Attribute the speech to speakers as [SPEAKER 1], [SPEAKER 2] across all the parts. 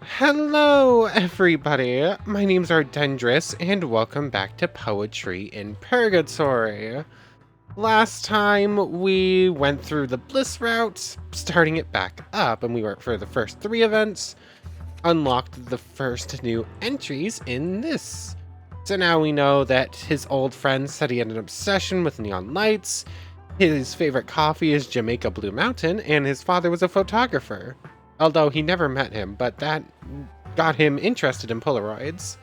[SPEAKER 1] Hello, everybody. My name's Ardendris, and welcome back to Poetry in Purgatory. Last time we went through the Bliss route, starting it back up, and we went for the first 3 events, unlocked the first new entries in this. So now we know that his old friend said he had an obsession with neon lights, his favorite coffee is Jamaica Blue Mountain, and his father was a photographer. Although he never met him, but that got him interested in Polaroids.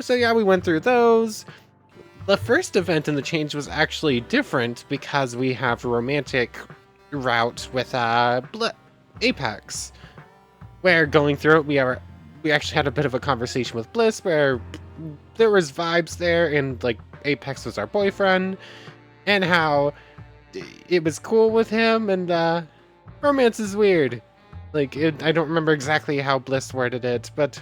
[SPEAKER 1] So yeah, we went through those. The first event in the change was actually different because we have a romantic route with Apex, where going through it we actually had a bit of a conversation with Bliss where there was vibes there, and like Apex was our boyfriend, and how it was cool with him, and romance is weird. I don't remember exactly how Bliss worded it, but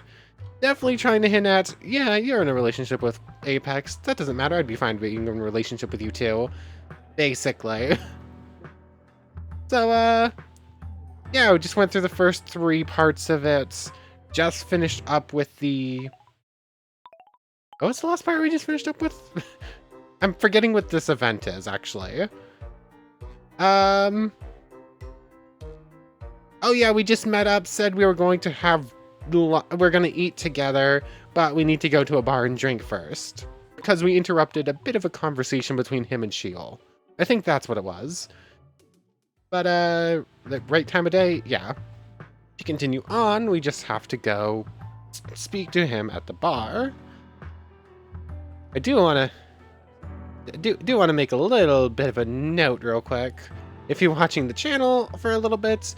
[SPEAKER 1] definitely trying to hint at, yeah, you're in a relationship with Apex. That doesn't matter. I'd be fine being in a relationship with you too. Basically. So, yeah, we just went through the first 3 parts of it. Just finished up with the... Oh, what's the last part we just finished up with? I'm forgetting what this event is, actually. Oh yeah, we just met up, said we were going to we're going to eat together, but we need to go to a bar and drink first. Because we interrupted a bit of a conversation between him and Sheol. I think that's what it was. But, the right time of day? Yeah. To continue on, we just have to go speak to him at the bar. I do want to make a little bit of a note real quick. If you're watching the channel for a little bit,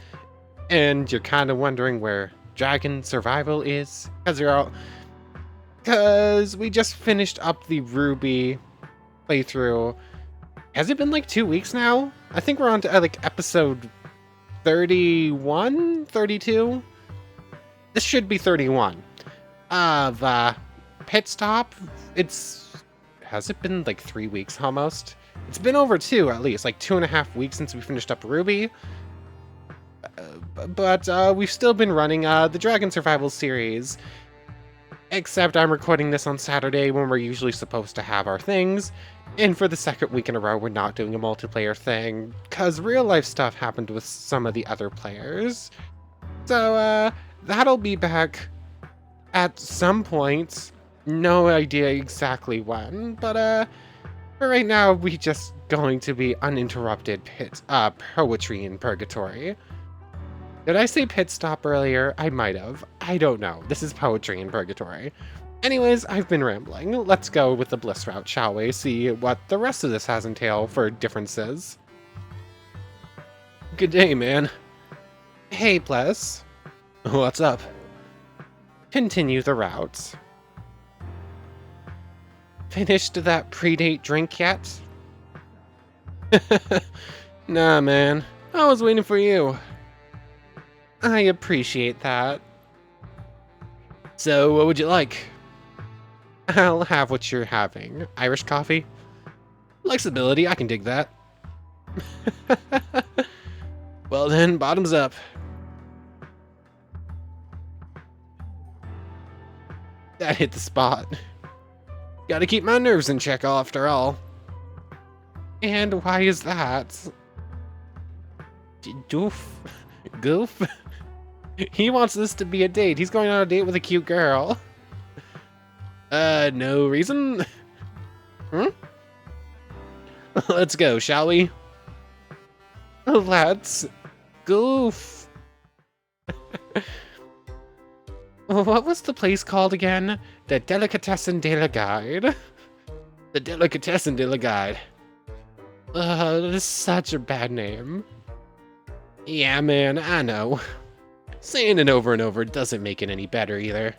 [SPEAKER 1] and you're kind of wondering where Dragon Survival is, because we just finished up the Ruby playthrough. Has it been like 2 weeks now? I think we're on to like episode 31, 32. This should be 31 of Pitstop. Has it been like 3 weeks almost? It's been over 2 at least, like 2.5 weeks since we finished up Ruby. But we've still been running the Dragon Survival series. Except I'm recording this on Saturday when we're usually supposed to have our things. And for the second week in a row, we're not doing a multiplayer thing, because real life stuff happened with some of the other players. So that'll be back at some point. No idea exactly when, but for right now, we just going to be uninterrupted poetry in Purgatory. Did I say pit stop earlier? I might have. I don't know. This is Poetry in Purgatory. Anyways, I've been rambling. Let's go with the Bliss route, shall we? See what the rest of this has entail for differences. Good day, man. Hey, Bliss. What's up? Continue the route. Finished that predate drink yet? Nah, man. I was waiting for you. I appreciate that. So, what would you like? I'll have what you're having. Irish coffee? Flexibility, I can dig that. Well then, bottoms up. That hit the spot. Gotta keep my nerves in check after all. And why is that? Goof? He wants this to be a date. He's going on a date with a cute girl. No reason? Let's go, shall we? Let's goof. What was the place called again? The Delicatessen de la Guide. The Delicatessen de la Guide. That is such a bad name. Yeah, man, I know. Saying it over and over doesn't make it any better either.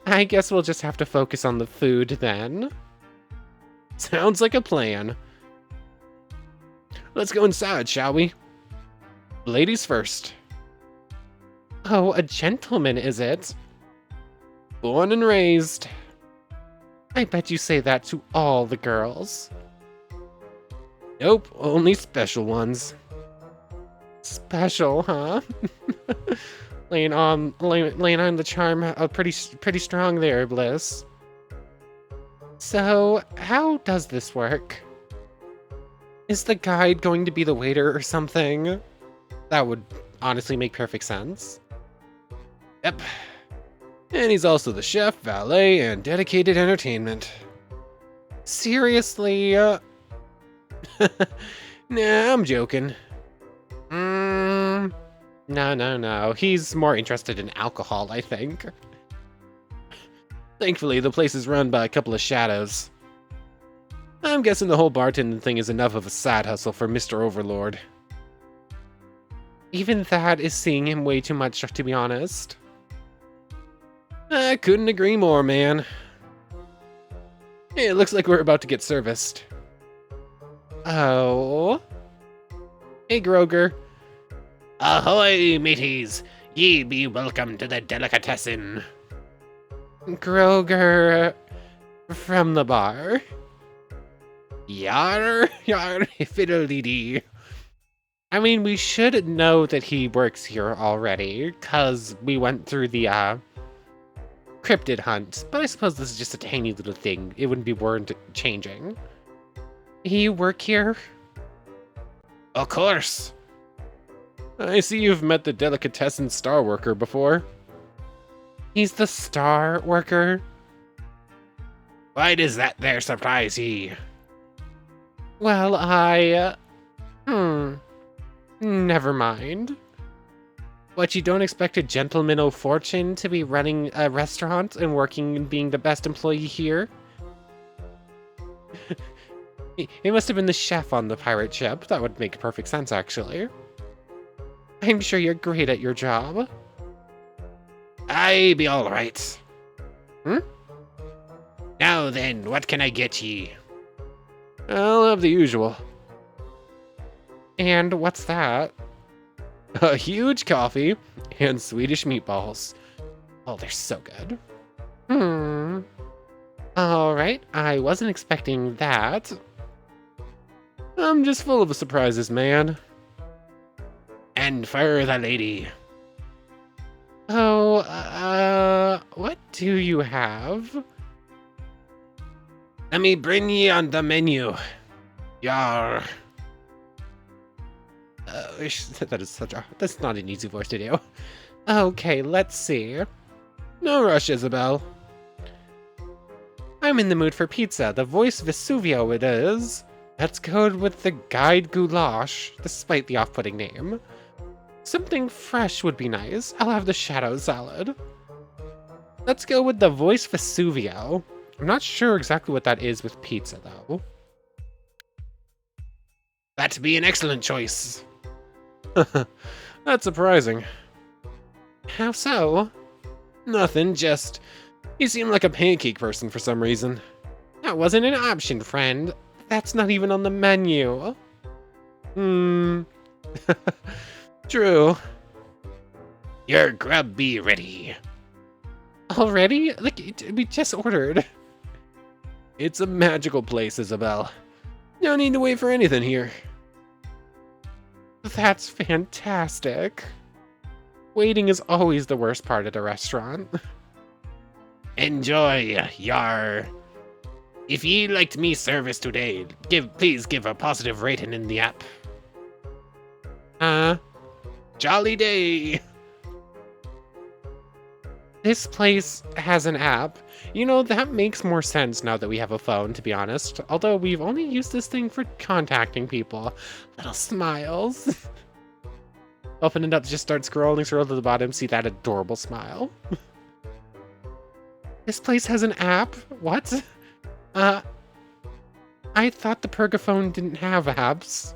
[SPEAKER 1] I guess we'll just have to focus on the food then. Sounds like a plan. Let's go inside, shall we? Ladies first. Oh, a gentleman, is it? Born and raised. I bet you say that to all the girls. Nope, only special ones. Special, huh? laying on the charm pretty strong there, Bliss. So, how does this work? Is the guide going to be the waiter or something? That would honestly make perfect sense. Yep. And he's also the chef, valet, and dedicated entertainment. Seriously? Nah, I'm joking. No. He's more interested in alcohol, I think. Thankfully, the place is run by a couple of shadows. I'm guessing the whole bartending thing is enough of a side hustle for Mr. Overlord. Even that is seeing him way too much, to be honest. I couldn't agree more, man. Hey, it looks like we're about to get serviced. Oh. Hey, Groger.
[SPEAKER 2] Ahoy, mateys! Ye be welcome to the delicatessen.
[SPEAKER 1] Groger from the bar.
[SPEAKER 2] Yar, fiddle-dee-dee.
[SPEAKER 1] I mean, we should know that he works here already, because we went through the cryptid hunt, but I suppose this is just a tiny little thing. It wouldn't be worth changing. You work here?
[SPEAKER 2] Of course.
[SPEAKER 1] I see you've met the delicatessen star worker before. He's the star worker?
[SPEAKER 2] Why does that there surprise ye?
[SPEAKER 1] Well, never mind. What, you don't expect a gentleman of fortune to be running a restaurant and working and being the best employee here? He must have been the chef on the pirate ship. That would make perfect sense, actually. I'm sure you're great at your job.
[SPEAKER 2] I be all right. Now then, what can I get ye?
[SPEAKER 1] I'll have the usual. And what's that? A huge coffee and Swedish meatballs. Oh, they're so good. Alright, I wasn't expecting that. I'm just full of surprises, man.
[SPEAKER 2] And for the lady.
[SPEAKER 1] Oh, what do you have?
[SPEAKER 2] Let me bring ye on the menu. Yar.
[SPEAKER 1] That's not an easy voice to do. Okay, let's see. No rush, Isobel. I'm in the mood for pizza. The voice Vesuvio it is. Let's go with the guide goulash, despite the off-putting name. Something fresh would be nice. I'll have the shadow salad. Let's go with the voice Vesuvio. I'm not sure exactly what that is with pizza, though.
[SPEAKER 2] That'd be an excellent choice.
[SPEAKER 1] That's surprising. How so?
[SPEAKER 2] Nothing, just... You seem like a pancake person for some reason.
[SPEAKER 1] That wasn't an option, friend. That's not even on the menu. True.
[SPEAKER 2] Your grub be ready.
[SPEAKER 1] Already? Look, we just ordered.
[SPEAKER 2] It's a magical place, Isobel. No need to wait for anything here.
[SPEAKER 1] That's fantastic. Waiting is always the worst part at a restaurant.
[SPEAKER 2] Enjoy, yar. If ye liked me service today, please give a positive rating in the app. Jolly day.
[SPEAKER 1] This place has an app. You know, that makes more sense now that we have a phone, to be honest. Although we've only used this thing for contacting people. Little smiles. Open it up, just start scroll to the bottom, see that adorable smile. This place has an app? What? I thought the Purgaphone didn't have apps.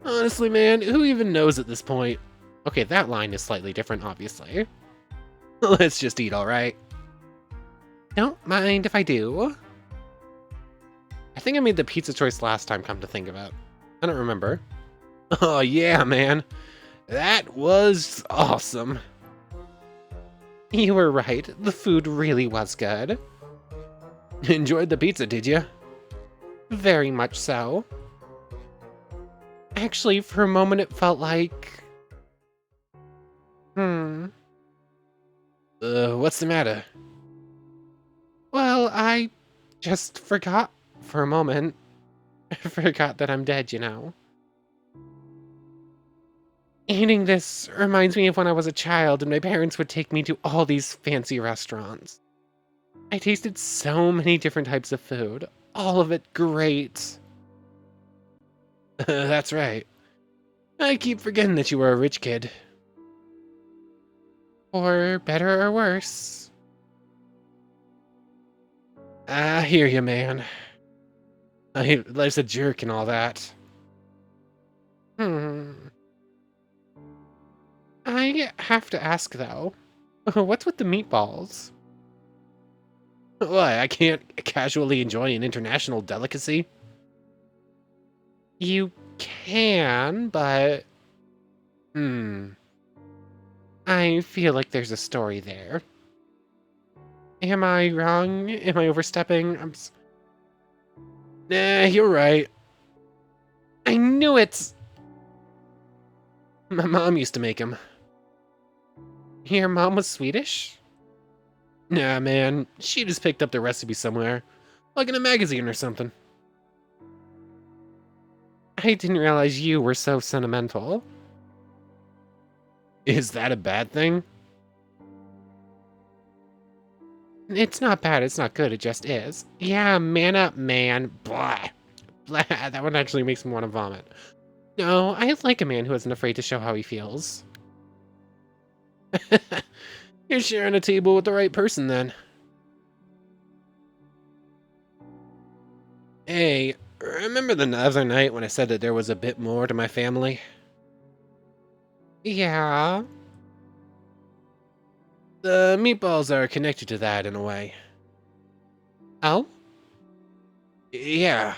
[SPEAKER 2] Honestly, man, who even knows at this point?
[SPEAKER 1] Okay, that line is slightly different, obviously.
[SPEAKER 2] Let's just eat, alright?
[SPEAKER 1] Don't mind if I do. I think I made the pizza choice last time, come to think of it. I don't remember.
[SPEAKER 2] Oh yeah, man. That was awesome.
[SPEAKER 1] You were right. The food really was good.
[SPEAKER 2] Enjoyed the pizza, did you?
[SPEAKER 1] Very much so. Actually, for a moment it felt like...
[SPEAKER 2] What's the matter?
[SPEAKER 1] Well, I just forgot for a moment. I forgot that I'm dead, you know. Eating this reminds me of when I was a child and my parents would take me to all these fancy restaurants. I tasted so many different types of food, all of it great.
[SPEAKER 2] That's right. I keep forgetting that you were a rich kid.
[SPEAKER 1] Or better or worse.
[SPEAKER 2] I hear you, man. Life's a jerk and all that.
[SPEAKER 1] Hmm. I have to ask, though. What's with the meatballs?
[SPEAKER 2] Why, I can't casually enjoy an international delicacy?
[SPEAKER 1] You can, but... I feel like there's a story there. Am I wrong? Am I overstepping?
[SPEAKER 2] Nah, you're right.
[SPEAKER 1] I knew it!
[SPEAKER 2] My mom used to make them.
[SPEAKER 1] Your mom was Swedish?
[SPEAKER 2] Nah, man. She just picked up the recipe somewhere. Like in a magazine or something.
[SPEAKER 1] I didn't realize you were so sentimental.
[SPEAKER 2] Is that a bad thing?
[SPEAKER 1] It's not bad, it's not good, it just is. Yeah, man up, man. Blah. Blah. That one actually makes me want to vomit. No, I like a man who isn't afraid to show how he feels.
[SPEAKER 2] You're sharing a table with the right person, then. Hey, remember the other night when I said that there was a bit more to my family?
[SPEAKER 1] Yeah.
[SPEAKER 2] The meatballs are connected to that in a way.
[SPEAKER 1] Oh?
[SPEAKER 2] Yeah.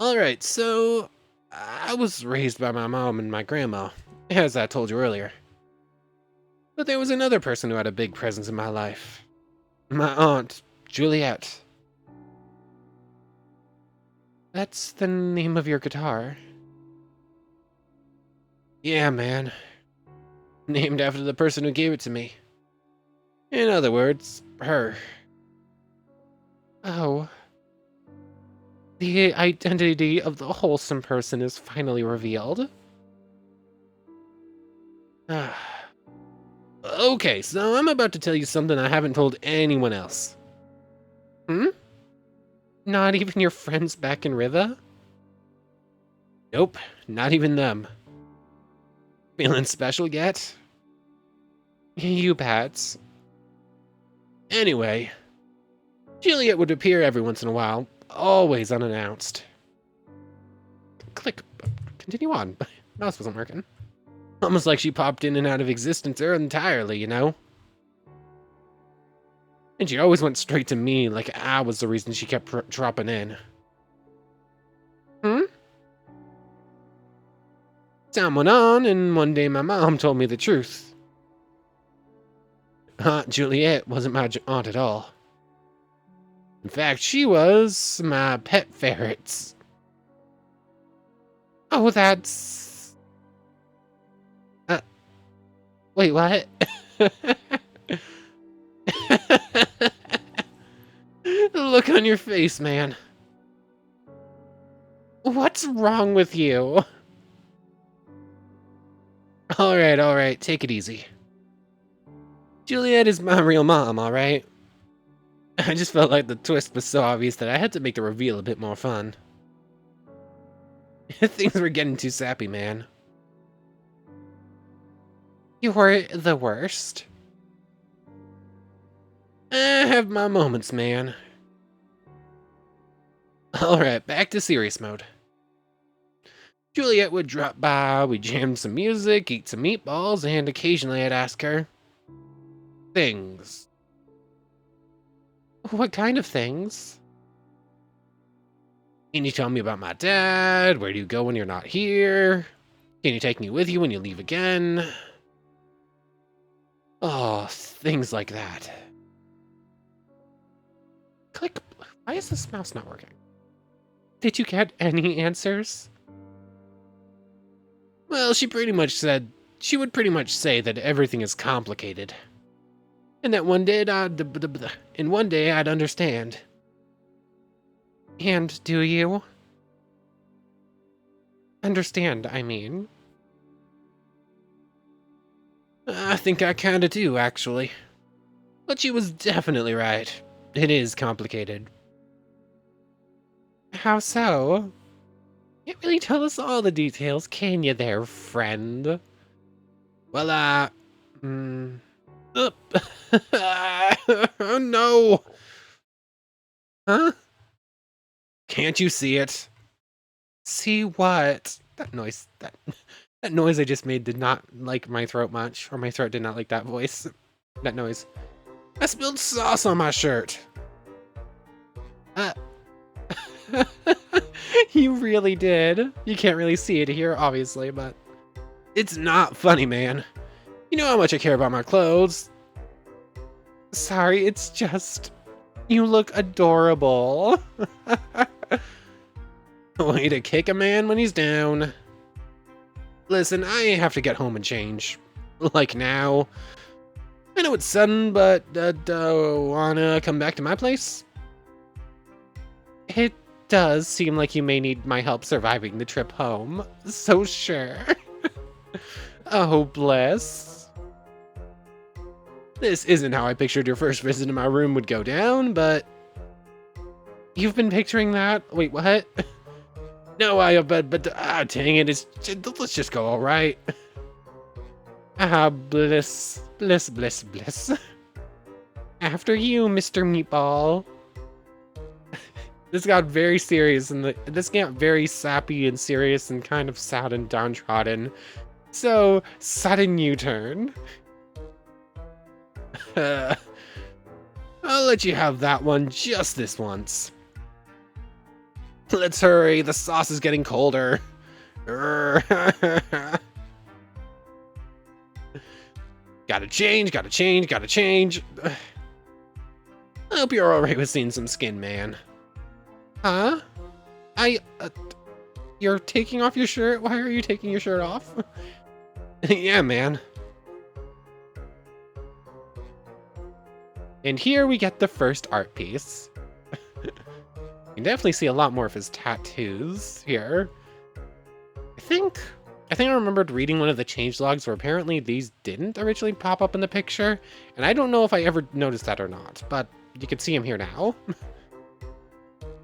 [SPEAKER 2] Alright, so I was raised by my mom and my grandma, as I told you earlier. But there was another person who had a big presence in my life. My aunt, Juliet.
[SPEAKER 1] That's the name of your guitar.
[SPEAKER 2] Yeah, man. Named after the person who gave it to me. In other words, her.
[SPEAKER 1] Oh. The identity of the wholesome person is finally revealed.
[SPEAKER 2] Okay, so I'm about to tell you something I haven't told anyone else.
[SPEAKER 1] Not even your friends back in Riva?
[SPEAKER 2] Nope, not even them. Feeling special yet?
[SPEAKER 1] You bet.
[SPEAKER 2] Anyway, Juliet would appear every once in a while, always unannounced.
[SPEAKER 1] Click. Continue on. Mouse wasn't working.
[SPEAKER 2] Almost like she popped in and out of existence entirely, you know? And she always went straight to me, like I was the reason she kept dropping in. Time went on, and one day my mom told me the truth. Aunt Juliet wasn't my aunt at all. In fact, she was my pet ferrets.
[SPEAKER 1] Oh, that's... Wait, what?
[SPEAKER 2] The look on your face, man.
[SPEAKER 1] What's wrong with you?
[SPEAKER 2] Alright, take it easy. Juliet is my real mom, alright? I just felt like the twist was so obvious that I had to make the reveal a bit more fun. Things were getting too sappy, man.
[SPEAKER 1] You're the worst.
[SPEAKER 2] I have my moments, man. Alright, back to serious mode. Juliet would drop by, we'd jam some music, eat some meatballs, and occasionally I'd ask her... things.
[SPEAKER 1] What kind of things?
[SPEAKER 2] Can you tell me about my dad? Where do you go when you're not here? Can you take me with you when you leave again? Oh, things like that.
[SPEAKER 1] Click. Why is this mouse not working? Did you get any answers?
[SPEAKER 2] Well, she would pretty much say that everything is complicated. And that one day I'd understand.
[SPEAKER 1] And do you? Understand, I mean.
[SPEAKER 2] I think I kinda do, actually. But she was definitely right. It is complicated.
[SPEAKER 1] How so? Can't really tell us all the details, can you there, friend?
[SPEAKER 2] Well, oh no!
[SPEAKER 1] Huh?
[SPEAKER 2] Can't you see it?
[SPEAKER 1] See what? That noise I just made did not like my throat much, or my throat did not like that voice. That noise.
[SPEAKER 2] I spilled sauce on my shirt.
[SPEAKER 1] You really did. You can't really see it here, obviously, but
[SPEAKER 2] It's not funny, man. You know how much I care about my clothes.
[SPEAKER 1] sorry, it's just you look adorable.
[SPEAKER 2] Way to kick a man when he's down. Listen, I have to get home and change. Like now. I know it's sudden, but wanna come back to my place?
[SPEAKER 1] It does seem like you may need my help surviving the trip home, so sure. Oh, bliss.
[SPEAKER 2] This isn't how I pictured your first visit to my room would go down, but
[SPEAKER 1] You've been picturing that? Wait, what?
[SPEAKER 2] no, but dang it, let's just go, all right?
[SPEAKER 1] Ah, bliss, bliss, bliss, bliss. After you, Mr. Meatball. This got very serious, and this got very sappy and serious and kind of sad and downtrodden. So, sudden U-turn.
[SPEAKER 2] I'll let you have that one just this once. Let's hurry, the sauce is getting colder. Gotta change. I hope you're alright with seeing some skin, man.
[SPEAKER 1] Huh? You're taking off your shirt? Why are you taking your shirt off?
[SPEAKER 2] Yeah, man.
[SPEAKER 1] And here we get the first art piece. You can definitely see a lot more of his tattoos here. I think I remembered reading one of the changelogs where apparently these didn't originally pop up in the picture, and I don't know if I ever noticed that or not, but you can see him here now.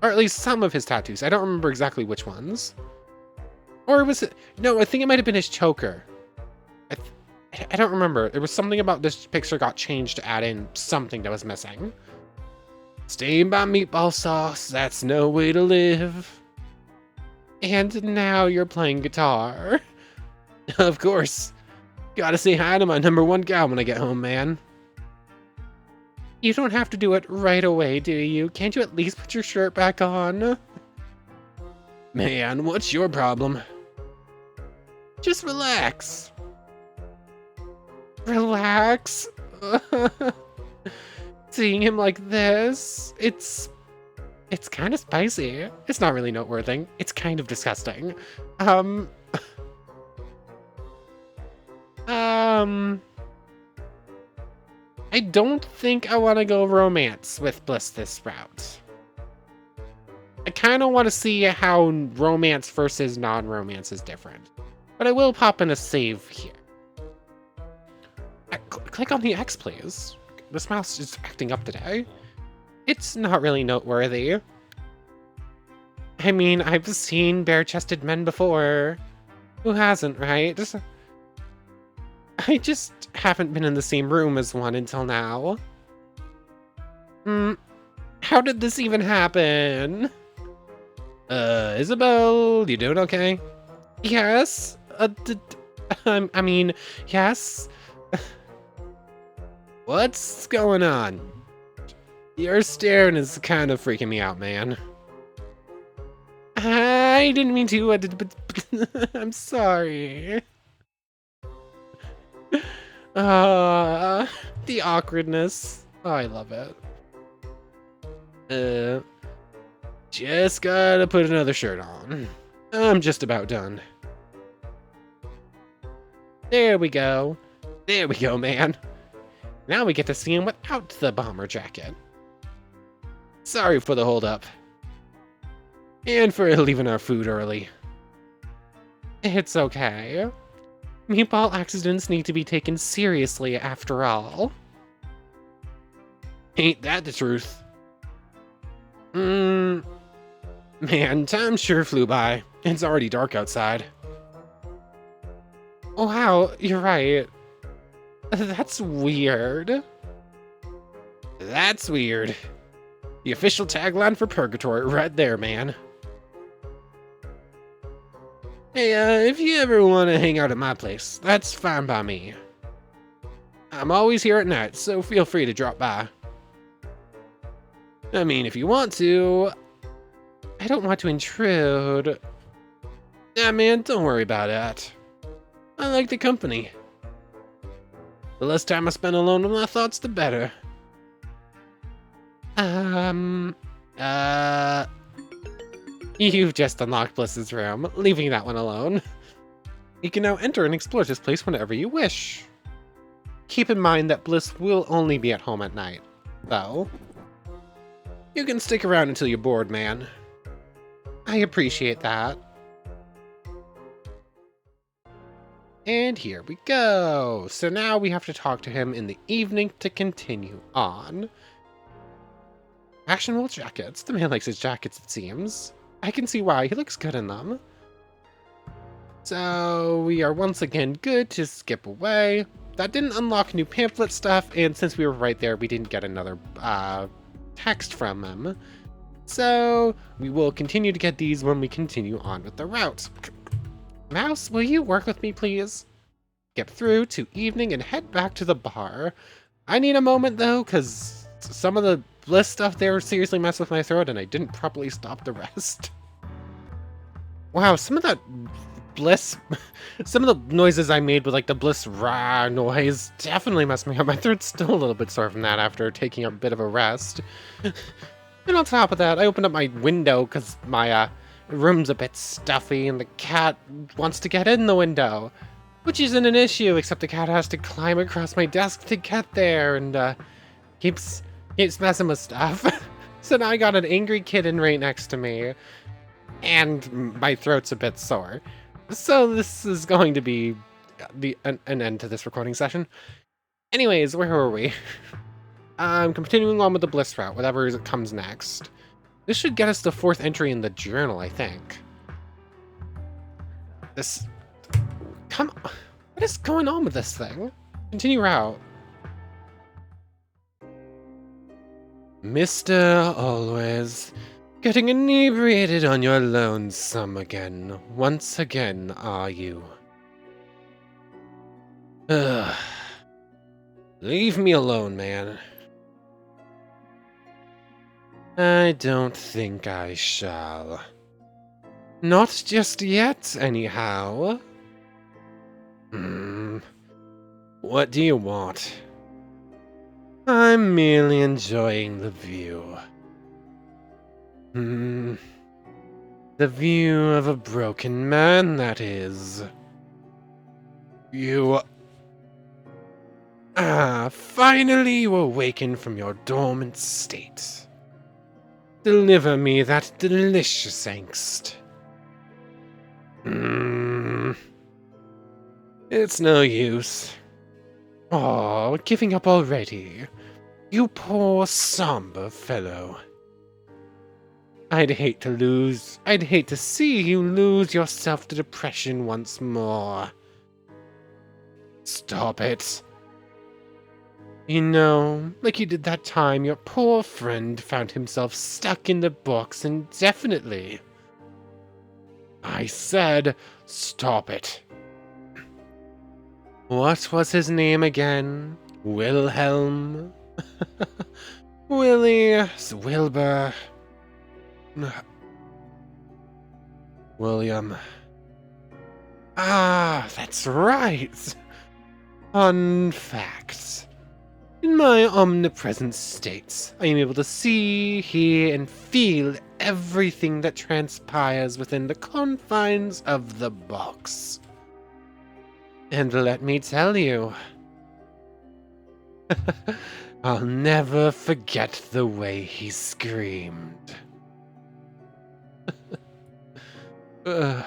[SPEAKER 1] Or at least some of his tattoos. I don't remember exactly which ones. Or was it... No, I think it might have been his choker. I don't remember. There was something about this picture got changed to add in something that was missing.
[SPEAKER 2] Stained by meatball sauce, that's no way to live.
[SPEAKER 1] And now you're playing guitar.
[SPEAKER 2] Of course. Gotta say hi to my #1 gal when I get home, man.
[SPEAKER 1] You don't have to do it right away, do you? Can't you at least put your shirt back on?
[SPEAKER 2] Man, what's your problem? Just relax.
[SPEAKER 1] Relax? Seeing him like this, it's kind of spicy. It's not really noteworthy. It's kind of disgusting. I don't think I want to go romance with Bliss this route. I kind of want to see how romance versus non-romance is different. But I will pop in a save here. Click on the X, please. This mouse is acting up today. It's not really noteworthy. I mean, I've seen bare-chested men before. Who hasn't, right? I just haven't been in the same room as one until now. How did this even happen?
[SPEAKER 2] Isobel, you doing okay?
[SPEAKER 1] Yes? I mean, yes?
[SPEAKER 2] What's going on? Your staring is kind of freaking me out, man.
[SPEAKER 1] I didn't mean to, but I'm sorry. The awkwardness. Oh, I love it.
[SPEAKER 2] Just gotta put another shirt on. I'm just about done.
[SPEAKER 1] There we go.
[SPEAKER 2] There we go, man.
[SPEAKER 1] Now we get to see him without the bomber jacket. Sorry for the holdup. And for leaving our food early. It's okay. Meatball accidents need to be taken seriously after all. Ain't that the truth? Man, time sure flew by. It's already dark outside. Oh wow, you're right. That's weird. That's weird. The official tagline for Purgatory right there, man. Hey, if you ever want to hang out at my place, that's fine by me. I'm always here at night, so feel free to drop by. I mean, if you want to... I don't want to intrude. Nah, man, don't worry about that. I like the company. The less time I spend alone with my thoughts, the better. You've just unlocked Bliss's room, leaving that one alone. You can now enter and explore this place whenever you wish. Keep in mind that Bliss will only be at home at night, though. You can stick around until you're bored, man. I appreciate that. And here we go. So now we have to talk to him in the evening to continue on. Fashionable jackets. The man likes his jackets, it seems. I can see why. He looks good in them. So we are once again good to skip away. That didn't unlock new pamphlet stuff, and since we were right there, we didn't get another text from him. So we will continue to get these when we continue on with the route. Mouse, will you work with me, please? Get through to evening and head back to the bar. I need a moment, though, because some of the Bliss stuff there seriously messed with my throat, and I didn't properly stop the rest. Wow, some of that Bliss... some of the noises I made with, like, the Bliss rah noise definitely messed me up. My throat's still a little bit sore from that after taking a bit of a rest. And on top of that, I opened up my window because my room's a bit stuffy and the cat wants to get in the window. Which isn't an issue, except the cat has to climb across my desk to get there and keeps messing with stuff. So now I got an angry kitten right next to me. And my throat's a bit sore. So this is going to be an end to this recording session. Anyways, where were we? I'm continuing on with the Bliss route, whatever comes next. This should get us the 4th entry in the journal, I think. This... Come on. What is going on with this thing? Continue route. Mr. Always, getting inebriated on your lonesome again. Once again, are you? Ugh. Leave me alone, man. I don't think I shall. Not just yet, anyhow. What do you want? I'm merely enjoying the view. The view of a broken man, that is. You... finally you awaken from your dormant state. Deliver me that delicious angst. It's no use. Oh, giving up already. You poor, somber fellow. I'd hate to see you lose yourself to depression once more. Stop it. You know, like you did that time your poor friend found himself stuck in the box indefinitely. I said, stop it. What was his name again? Wilhelm? Willie, Wilbur, William. Ah, that's right. Fun fact. In my omnipresent states, I am able to see, hear, and feel everything that transpires within the confines of the box. And let me tell you, I'll never forget the way he screamed. Ugh.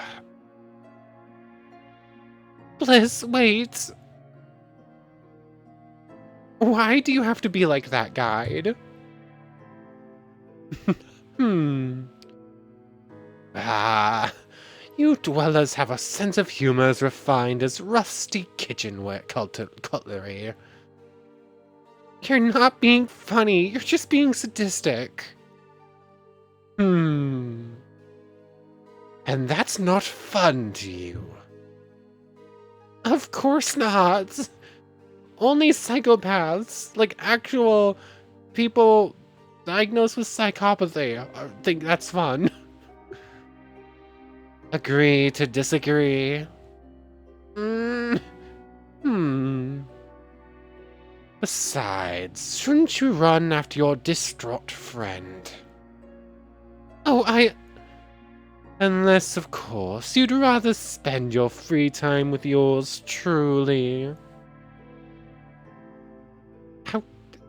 [SPEAKER 1] Bliss, wait. Why do you have to be like that, guide? Ah, you dwellers have a sense of humor as refined as rusty kitchenware cutlery. You're not being funny, you're just being sadistic. And that's not fun to you. Of course not. Only psychopaths, like actual people diagnosed with psychopathy, think that's fun. Agree to disagree. Besides, shouldn't you run after your distraught friend? Oh, Unless, of course, you'd rather spend your free time with yours truly.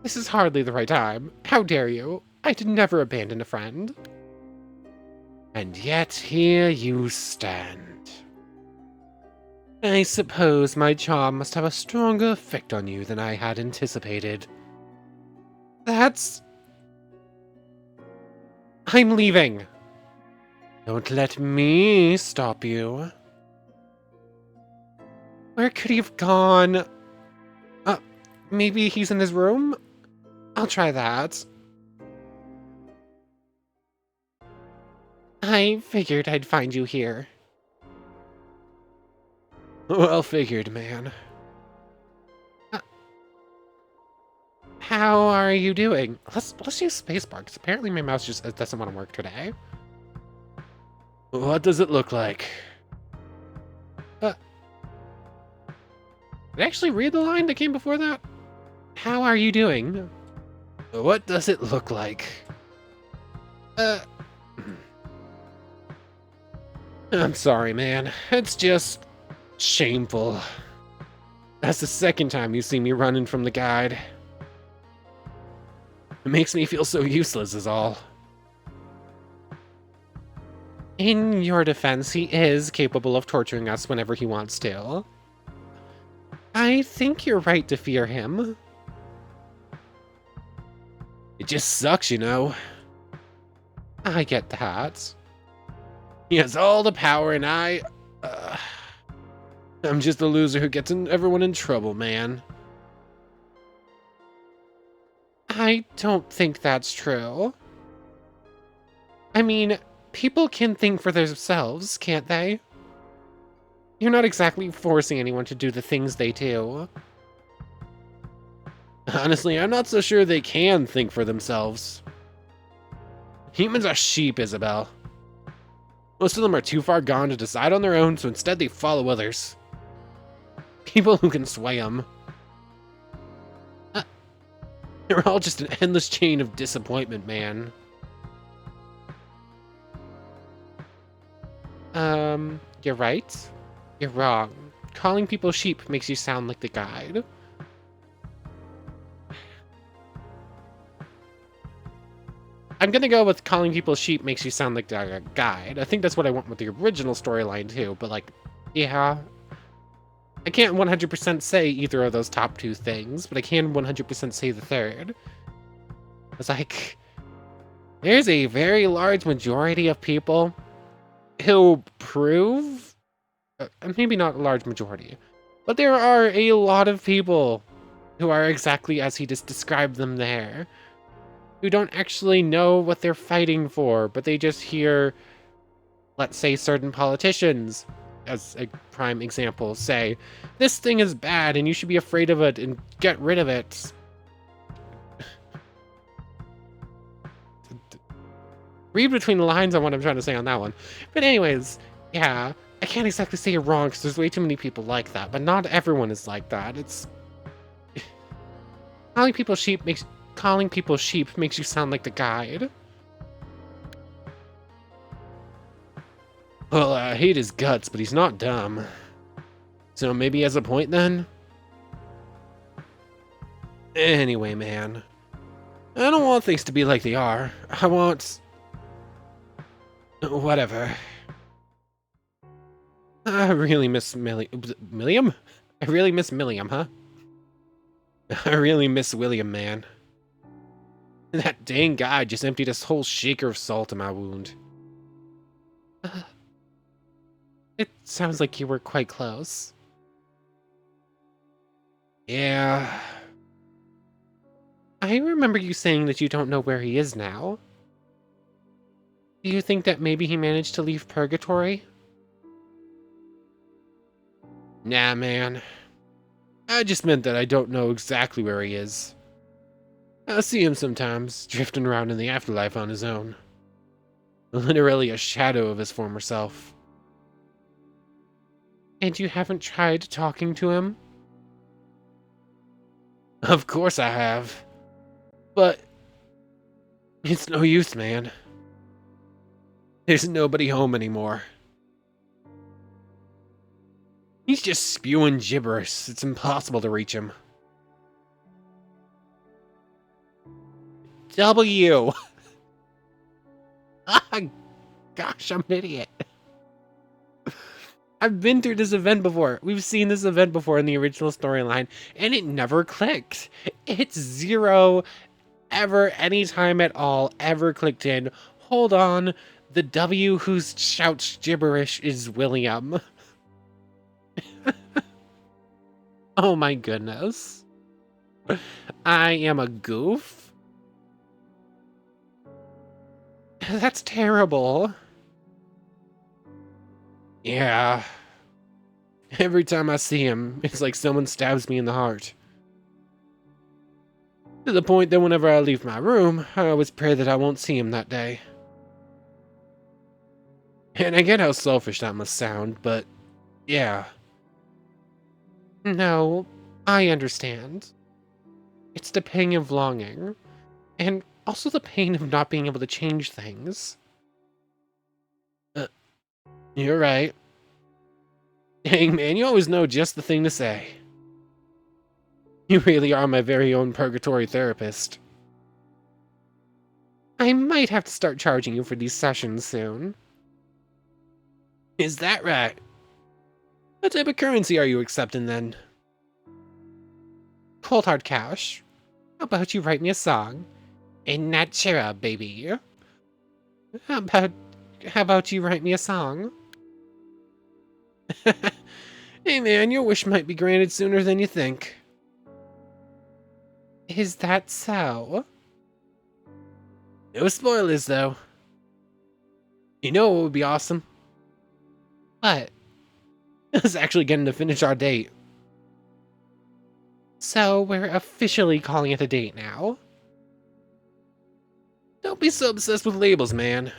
[SPEAKER 1] This is hardly the right time. How dare you? I'd never abandon a friend. And yet here you stand. I suppose my charm must have a stronger effect on you than I had anticipated. I'm leaving. Don't let me stop you. Where could he have gone? Maybe he's in his room? I'll try that. I figured I'd find you here. Well figured, man. How are you doing? Let's use spacebar, because apparently my mouse just doesn't want to work today. What does it look like? Did I actually read the line that came before that? How are you doing? What does it look like? I'm sorry, man. It's just shameful. That's the second time you see me running from the guide. It makes me feel so useless is all. In your defense, he is capable of torturing us whenever he wants to. I think you're right to fear him. It just sucks, you know. I get that. He has all the power and I'm just a loser who gets everyone in trouble, man. I don't think that's true. I mean, people can think for themselves, can't they? You're not exactly forcing anyone to do the things they do. Honestly, I'm not so sure they can think for themselves. Humans are sheep, Isobel. Most of them are too far gone to decide on their own, so instead they follow others. People who can sway them. They're all just an endless chain of disappointment, man. You're right. You're wrong. Calling people sheep makes you sound like the guide. I'm gonna go with calling people sheep makes you sound like the guide. I think that's what I want with the original storyline too, but like, yeah. I can't 100% say either of those top two things, but I can 100% say the third. It's like, there's a very large majority of people who prove, maybe not a large majority, but there are a lot of people who are exactly as he just described them there, who don't actually know what they're fighting for, but they just hear, let's say, certain politicians, as a prime example, say, this thing is bad and you should be afraid of it and get rid of it. Read between the lines on what I'm trying to say on that one. But anyways, yeah, I can't exactly say you're wrong because there's way too many people like that, but not everyone is like that. It's... calling people sheep makes you sound like the guide. Well, I hate his guts, but he's not dumb. So maybe he has a point then?
[SPEAKER 2] Anyway, man. I don't want things to be like they are. I want... whatever. I really miss Milliam? I really miss Milliam, huh? I really miss William, man. That dang guy just emptied his whole shaker of salt in my wound.
[SPEAKER 1] It sounds like you were quite close.
[SPEAKER 2] Yeah.
[SPEAKER 1] I remember you saying that you don't know where he is now. Do you think that maybe he managed to leave Purgatory?
[SPEAKER 2] Nah, man. I just meant that I don't know exactly where he is. I see him sometimes, drifting around in the afterlife on his own. Literally a shadow of his former self.
[SPEAKER 1] And you haven't tried talking to him?
[SPEAKER 2] Of course I have. But it's no use, man. There's nobody home anymore. He's just spewing gibberish. It's impossible to reach him.
[SPEAKER 1] W! Ah, gosh, I'm an idiot. I've been through this event before. We've seen this event before in the original storyline, and it never clicked. It's zero, ever, anytime at all, ever clicked in. Hold on, the W who shouts gibberish is William. Oh my goodness. I am a goof? That's terrible.
[SPEAKER 2] Yeah. Every time I see him, it's like someone stabs me in the heart. To the point that whenever I leave my room, I always pray that I won't see him that day. And I get how selfish that must sound, but yeah.
[SPEAKER 1] No, I understand. It's the pain of longing, and also the pain of not being able to change things.
[SPEAKER 2] You're right. Dang, man, you always know just the thing to say. You really are my very own purgatory therapist.
[SPEAKER 1] I might have to start charging you for these sessions soon.
[SPEAKER 2] Is that right? What type of currency are you accepting then?
[SPEAKER 1] Cold hard cash. How about you write me a song? In natura, baby. How about you write me a song?
[SPEAKER 2] Hey man, your wish might be granted sooner than you think.
[SPEAKER 1] Is that so?
[SPEAKER 2] No spoilers though. You know what would be awesome?
[SPEAKER 1] What?
[SPEAKER 2] Us actually getting to finish our date.
[SPEAKER 1] So we're officially calling it a date now?
[SPEAKER 2] Don't be so obsessed with labels, man.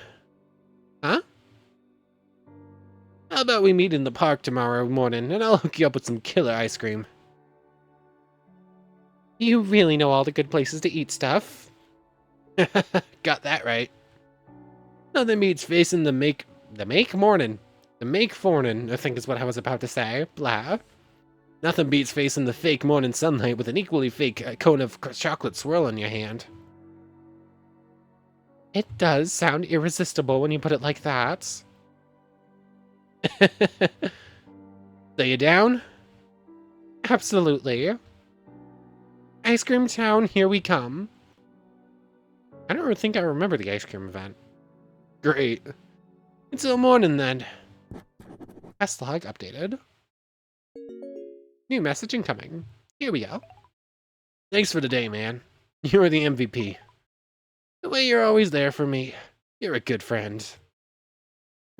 [SPEAKER 1] Huh?
[SPEAKER 2] How about we meet in the park tomorrow morning and I'll hook you up with some killer ice cream.
[SPEAKER 1] You really know all the good places to eat stuff.
[SPEAKER 2] Got that right. Nothing beats facing the make morning. The make fornin, I think is what I was about to say. Blah. Nothing beats facing the fake morning sunlight with an equally fake cone of chocolate swirl in your hand.
[SPEAKER 1] It does sound irresistible when you put it like that.
[SPEAKER 2] So you down?
[SPEAKER 1] Absolutely. Ice Cream Town, here we come. I don't really think I remember the ice cream event.
[SPEAKER 2] Great. Until morning then.
[SPEAKER 1] Quest log updated. New message incoming. Here we go.
[SPEAKER 2] Thanks for the day, man. You're the MVP. The way you're always there for me. You're a good friend.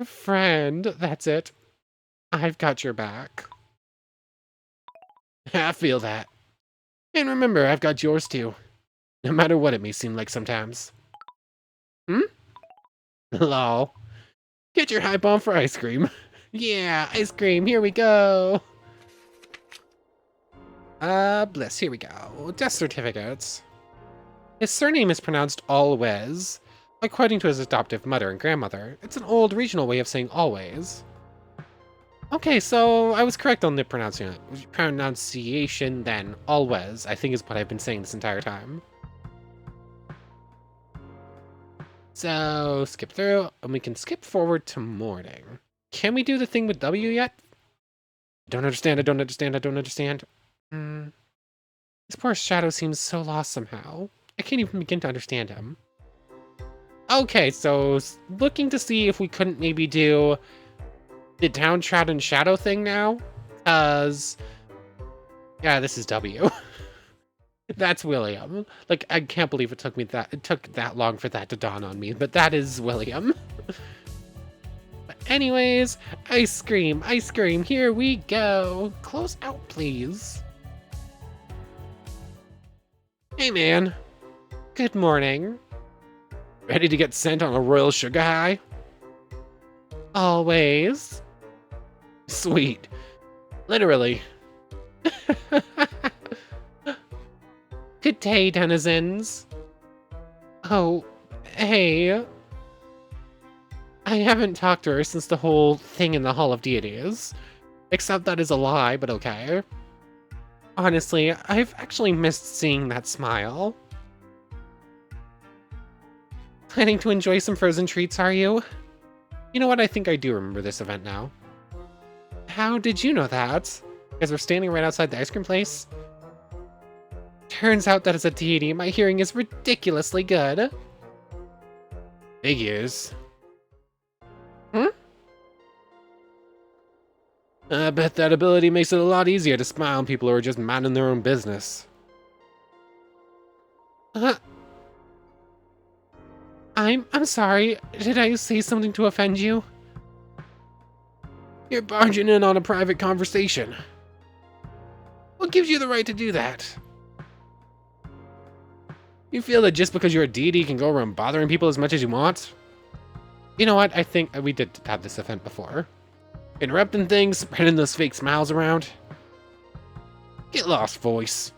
[SPEAKER 1] Friend, that's it. I've got your back.
[SPEAKER 2] I feel that. And remember, I've got yours too. No matter what it may seem like sometimes. Lol. Get your hype on for ice cream.
[SPEAKER 1] Yeah, ice cream, here we go. Bliss, here we go. Death certificates. His surname is pronounced always. According to his adoptive mother and grandmother, it's an old regional way of saying always. Okay, so I was correct on the pronunciation then. Always, I think is what I've been saying this entire time. So, skip through, and we can skip forward to morning. Can we do the thing with W yet? I don't understand, I don't understand, I don't understand. This poor Shadow seems so lost somehow. I can't even begin to understand him. Okay, so looking to see if we couldn't maybe do the downtrodden Shadow thing now. Cause, yeah, this is W. That's William. Like, I can't believe it took that long for that to dawn on me, but that is William. But anyways, ice cream, here we go. Close out, please. Hey, man. Good morning. Ready to get sent on a royal sugar high? Always. Sweet. Literally. Good day, denizens. Oh, hey. I haven't talked to her since the whole thing in the Hall of Deities. Except that is a lie, but okay. Honestly, I've actually missed seeing that smile. Planning to enjoy some frozen treats, are you? You know what, I think I do remember this event now. How did you know that? Because we're standing right outside the ice cream place? Turns out that as a deity, my hearing is ridiculously good. Figures. I bet that ability makes it a lot easier to spy on people who are just minding their own business. I'm sorry. Did I say something to offend you? You're barging in on a private conversation. What gives you the right to do that? You feel that just because you're a deity, you can go around bothering people as much as you want? You know what? I think we did have this event before. Interrupting things, spreading those fake smiles around. Get lost, voice.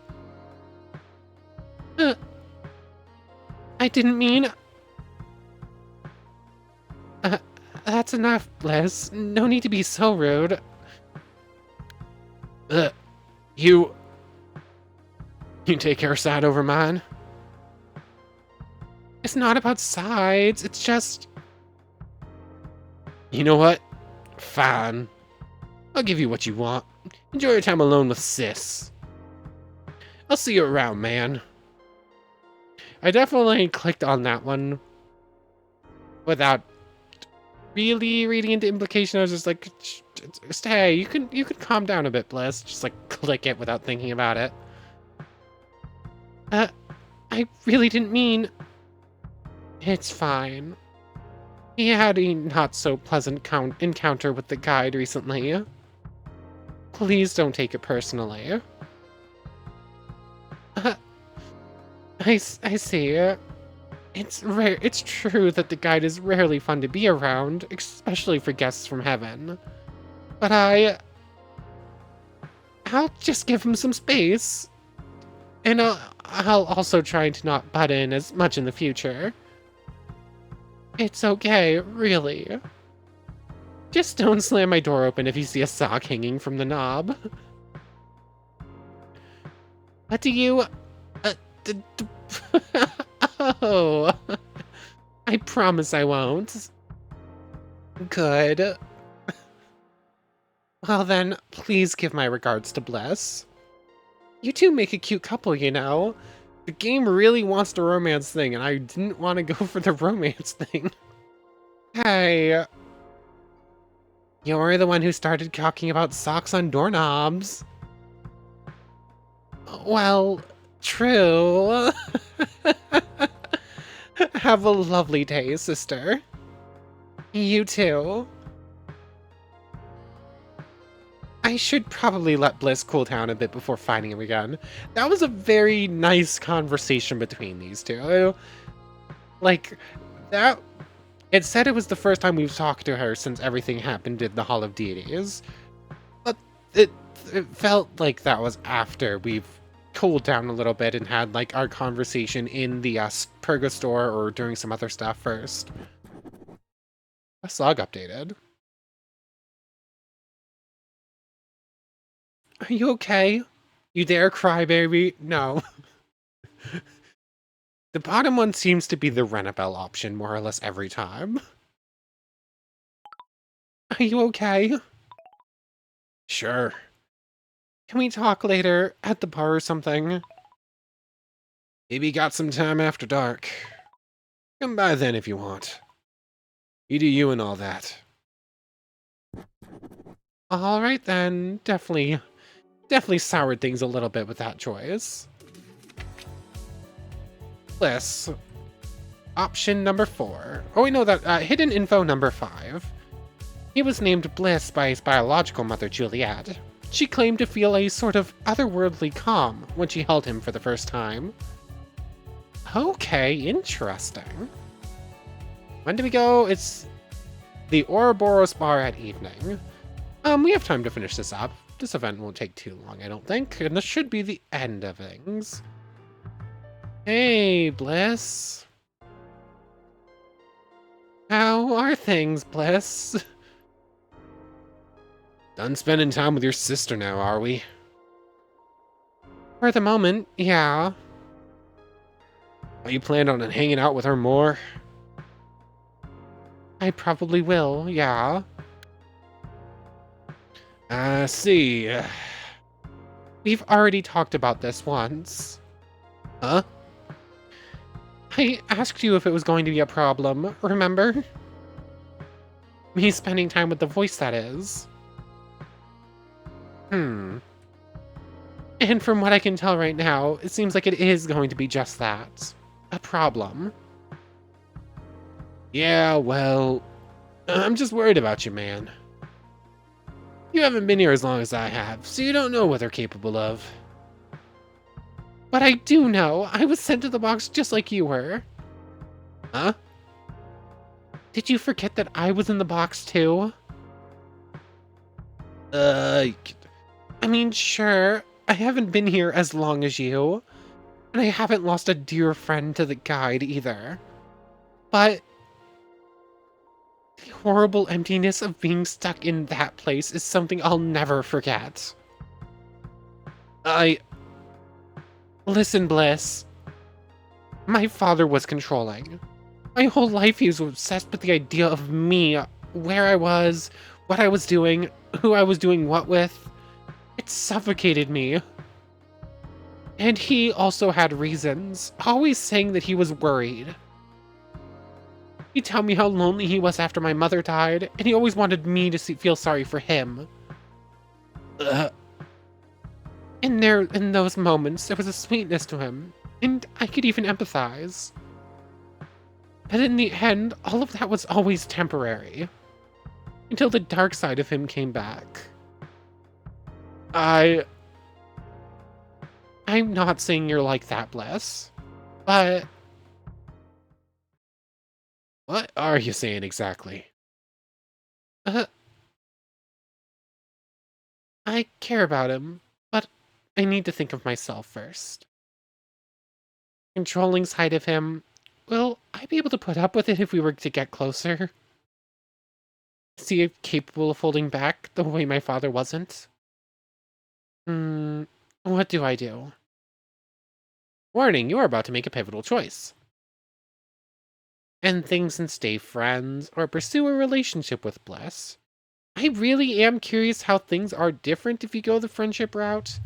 [SPEAKER 1] I didn't mean... that's enough, Bliss. No need to be so rude. You take her side over mine? It's not about sides, it's just... You know what? Fine. I'll give you what you want. Enjoy your time alone with Sis. I'll see you around, man. I definitely clicked on that one without really reading into implication. I was just like, hey, you can calm down a bit, Bliss. Just like click it without thinking about it. I really didn't mean... It's fine. He had a not-so-pleasant encounter with the guide recently. Please don't take it personally. I see. It's rare. It's true that the guide is rarely fun to be around, especially for guests from heaven. But I'll just give him some space. And I'll also try to not butt in as much in the future. It's okay, really. Just don't slam my door open if you see a sock hanging from the knob. What do you... Oh... I promise I won't. Good. Well then, please give my regards to Bliss. You two make a cute couple, you know? The game really wants the romance thing, and I didn't want to go for the romance thing. Hey. You're the one who started talking about socks on doorknobs. Well, true. Have a lovely day, sister. You too. I should probably let Bliss cool down a bit before fighting him again. That was a very nice conversation between these two. Like, that... It said it was the first time we've talked to her since everything happened in the Hall of Deities. But it felt like that was after we've cooled down a little bit and had, like, our conversation in the Purgatory store or doing some other stuff first. A slug updated. Are you okay? You dare cry, baby? No. The bottom one seems to be the Rennabelle option more or less every time. Are you okay? Sure. Can we talk later at the bar or something? Maybe got some time after dark. Come by then if you want. You do you and all that. All right then. Definitely soured things a little bit with that choice. Bliss. Option number 4. Oh, we know that hidden info number 5. He was named Bliss by his biological mother, Juliet. She claimed to feel a sort of otherworldly calm when she held him for the first time. Okay, interesting. When do we go? It's the Ouroboros bar at evening. We have time to finish this up. This event won't take too long, I don't think, and this should be the end of things. Hey, Bliss. How are things, Bliss? Done spending time with your sister now, are we? For the moment, yeah. Are you planning on hanging out with her more? I probably will, yeah. See. We've already talked about this once. Huh? I asked you if it was going to be a problem, remember? Me spending time with the voice, that is. And from what I can tell right now, it seems like it is going to be just that. A problem. Yeah, well, I'm just worried about you, man. You haven't been here as long as I have, so you don't know what they're capable of. But I do know. I was sent to the box just like you were. Huh? Did you forget that I was in the box too? I mean, sure, I haven't been here as long as you, and I haven't lost a dear friend to the guide either. But the horrible emptiness of being stuck in that place is something I'll never forget. Listen, Bliss. My father was controlling. My whole life he was obsessed with the idea of me, where I was, what I was doing, who I was doing what with. It suffocated me. And he also had reasons, always saying that he was worried. He'd tell me how lonely he was after my mother died, and he always wanted me to feel sorry for him. In those moments, there was a sweetness to him, and I could even empathize. But in the end, all of that was always temporary. Until the dark side of him came back. I'm not saying you're like that, Bliss, but... What are you saying exactly? I care about him, but I need to think of myself first. Controlling side of him, will I be able to put up with it if we were to get closer? Is he capable of holding back the way my father wasn't? What do I do? Warning, you are about to make a pivotal choice. End things and stay friends, or pursue a relationship with Bliss. I really am curious how things are different if you go the friendship route.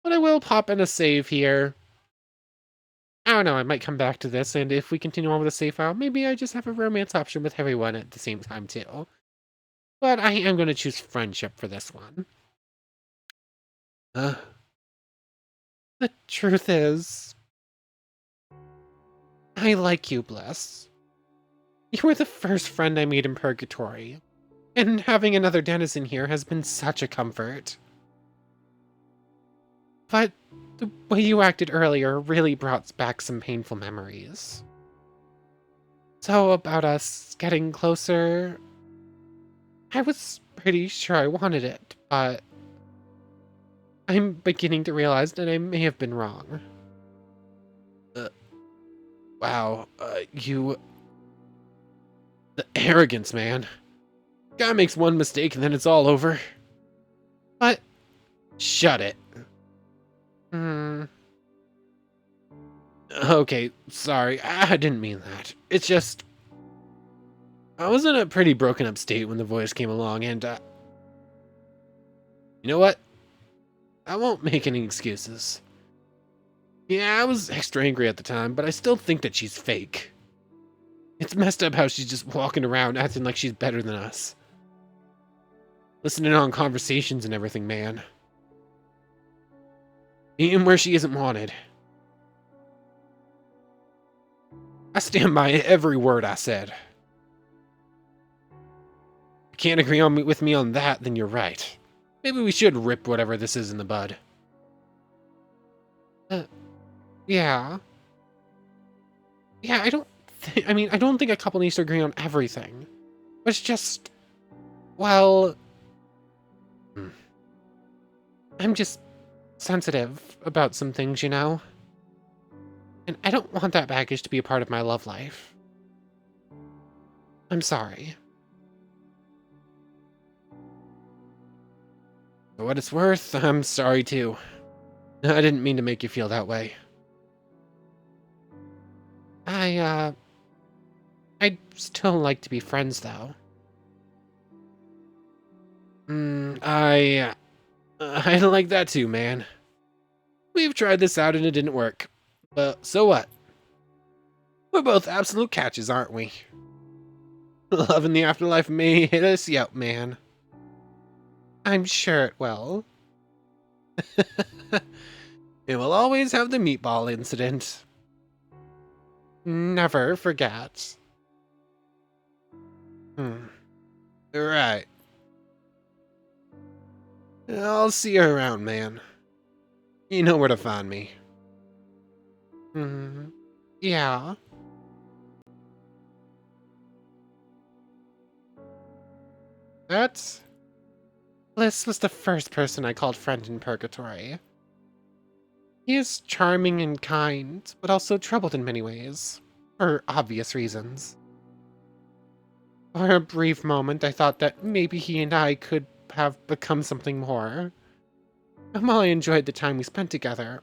[SPEAKER 1] But I will pop in a save here. I don't know, I might come back to this, and if we continue on with the save file, maybe I just have a romance option with everyone at the same time too. But I am going to choose friendship for this one. The truth is, I like you, Bliss. You were the first friend I made in Purgatory, and having another denizen here has been such a comfort. But the way you acted earlier really brought back some painful memories. So about us getting closer, I was pretty sure I wanted it, but I'm beginning to realize that I may have been wrong. Wow, the arrogance, man. Guy makes one mistake and then it's all over. But
[SPEAKER 2] Shut it.
[SPEAKER 1] Hmm.
[SPEAKER 2] Okay, sorry. I didn't mean that. It's just... I was in a pretty broken up state when the voice came along, and, you know what? I won't make any excuses. Yeah, I was extra angry at the time, but I still think that she's fake. It's messed up how she's just walking around acting like she's better than us. Listening on conversations and everything, man. Even where she isn't wanted. I stand by every word I said. If you can't agree with me on that, then you're right. Maybe we should rip whatever this is in the bud.
[SPEAKER 1] Yeah. Yeah, I don't think a couple needs to agree on everything. It's just, well, I'm just sensitive about some things, you know? And I don't want that baggage to be a part of my love life. I'm sorry.
[SPEAKER 2] For what it's worth, I'm sorry too. I didn't mean to make you feel that way.
[SPEAKER 1] I'd still like to be friends, though.
[SPEAKER 2] I like that too, man. We've tried this out and it didn't work. But so what? We're both absolute catches, aren't we? Love in the afterlife may hit us yet, man.
[SPEAKER 1] I'm sure it will.
[SPEAKER 2] It will always have the meatball incident.
[SPEAKER 1] Never forget.
[SPEAKER 2] Right. I'll see you around, man. You know where to find me.
[SPEAKER 1] Yeah. Bliss was the first person I called friend in Purgatory. He is charming and kind, but also troubled in many ways, for obvious reasons. For a brief moment, I thought that maybe he and I could have become something more. And while I enjoyed the time we spent together,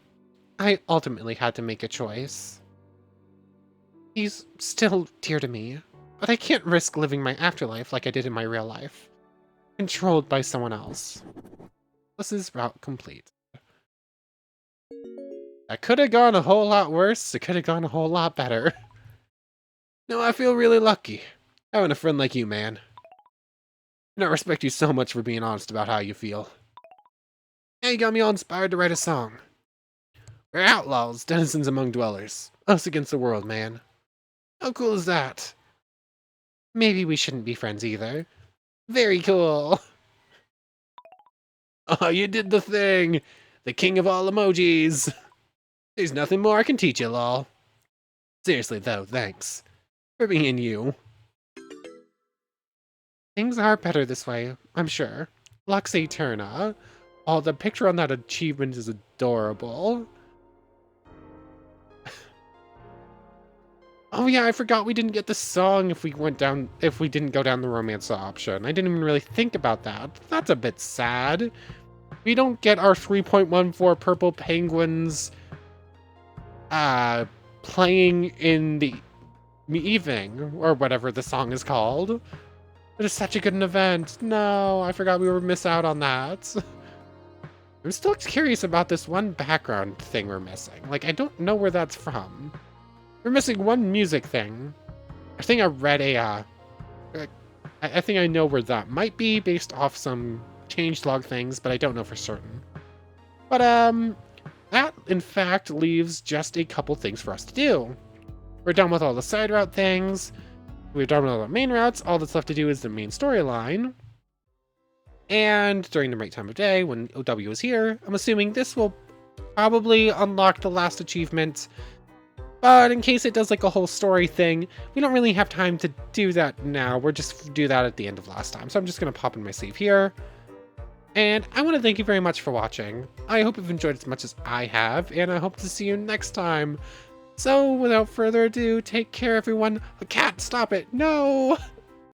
[SPEAKER 1] I ultimately had to make a choice. He's still dear to me, but I can't risk living my afterlife like I did in my real life, controlled by someone else. This is route complete. That could have gone a whole lot worse, it could have gone a whole lot better.
[SPEAKER 2] No, I feel really lucky, having a friend like you, man. And I respect you so much for being honest about how you feel. Yeah, you got me all inspired to write a song. We're outlaws, denizens among dwellers. Us against the world, man. How cool is that?
[SPEAKER 1] Maybe we shouldn't be friends either. Very cool.
[SPEAKER 2] Oh, you did the thing! The king of all emojis! There's nothing more I can teach you, lol. Seriously, though, thanks. For being you.
[SPEAKER 1] Things are better this way, I'm sure. Lux Eterna. Oh, the picture on that achievement is adorable. Oh yeah, I forgot we didn't get the song if we didn't go down the romance option. I didn't even really think about that. That's a bit sad. We don't get our 3.14 Purple Penguins playing in the evening, or whatever the song is called. It is such a good event. No, I forgot we were miss out on that. I'm still curious about this one background thing we're missing. Like, I don't know where that's from. We're missing one music thing. I think I read I think I know where that might be based off some changelog things, but I don't know for certain. But, that, in fact, leaves just a couple things for us to do. We're done with all the side route things. We're done with all the main routes. All that's left to do is the main storyline. And during the right time of day, when OW is here, I'm assuming this will probably unlock the last achievement. But in case it does like a whole story thing, we don't really have time to do that now. We're just do that at the end of last time. So I'm just going to pop in my save here. And I want to thank you very much for watching. I hope you've enjoyed as much as I have, and I hope to see you next time. So without further ado, take care everyone. The cat, stop it. No!